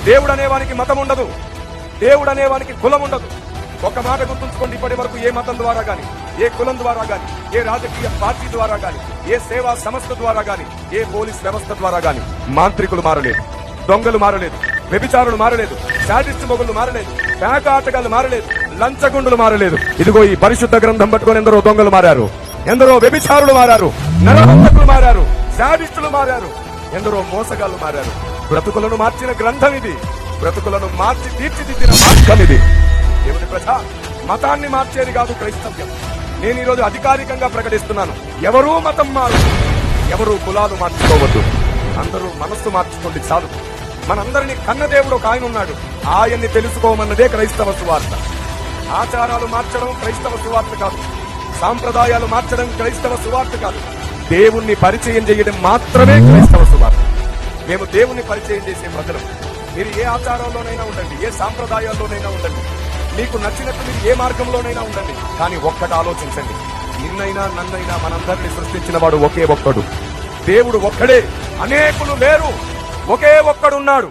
దేవుడు అనేవానికి మతం ఉండదు, దేవుడు అనేవానికి కులం ఉండదు. ఒక మాట గుర్తుంచుకోండి, ఇప్పటి వరకు ఏ మతం ద్వారా గాని, ఏ కులం ద్వారా గాని, ఏ రాజకీయ పార్టీ ద్వారా గాని, ఏ సేవా సంస్థ ద్వారా గాని, ఏ పోలీస్ వ్యవస్థ ద్వారా గాని మాంత్రికులు మారలేదు, దొంగలు మారలేదు, వ్యభిచారులు మారలేదు, శాడిస్ట్ మొగుళ్ళు మారలేదు, పేక ఆటగాళ్ళు మారలేదు, లంచగుండులు మారలేదు. ఇదిగో ఈ పరిశుద్ధ గ్రంథం పట్టుకొని ఎందరో దొంగలు మారారు, ఎందరో వ్యభిచారులు మారారు, నరహంతకులు మారారు, శాడిస్టులు మారారు, ఎందరో మోసగాళ్ళు మారారు. బ్రతుకులను మార్చిన గ్రంథం ఇది, బ్రతుకులను మార్చి తీర్చిదిద్దిన మార్గం ఇది. దేవుని ప్రజ, మతాన్ని మార్చేది కాదు క్రైస్తవ్యం. నేను ఈరోజు అధికారికంగా ప్రకటిస్తున్నాను, ఎవరూ మతం మారు, ఎవరూ కులాలు మార్చుకోవద్దు, అందరూ మనస్సు మార్చుకోండి చాలు. మనందరినీ కన్నదేవుడు ఒక ఆయన ఉన్నాడు, ఆయన్ని తెలుసుకోమన్నదే క్రైస్తవ సువార్త. ఆచారాలు మార్చడం క్రైస్తవ సువార్త కాదు, సాంప్రదాయాలు మార్చడం క్రైస్తవ సువార్త కాదు, దేవుణ్ణి పరిచయం చేయడం మాత్రమే క్రైస్తవ సువార్త. మేము దేవుణ్ణి పరిచయం చేసే ప్రజలు. మీరు ఏ ఆచారంలోనైనా ఉండండి, ఏ సాంప్రదాయాల్లోనైనా ఉండండి, మీకు నచ్చినట్టు మీరు ఏ మార్గంలోనైనా ఉండండి, కానీ ఒక్కటి ఆలోచించండి, నిన్నైనా నన్నైనా మనందరినీ సృష్టించిన వాడు ఒకే ఒక్కడు. దేవుడు ఒక్కడే, అనేకులు లేరు, ఒకే ఒక్కడున్నాడు.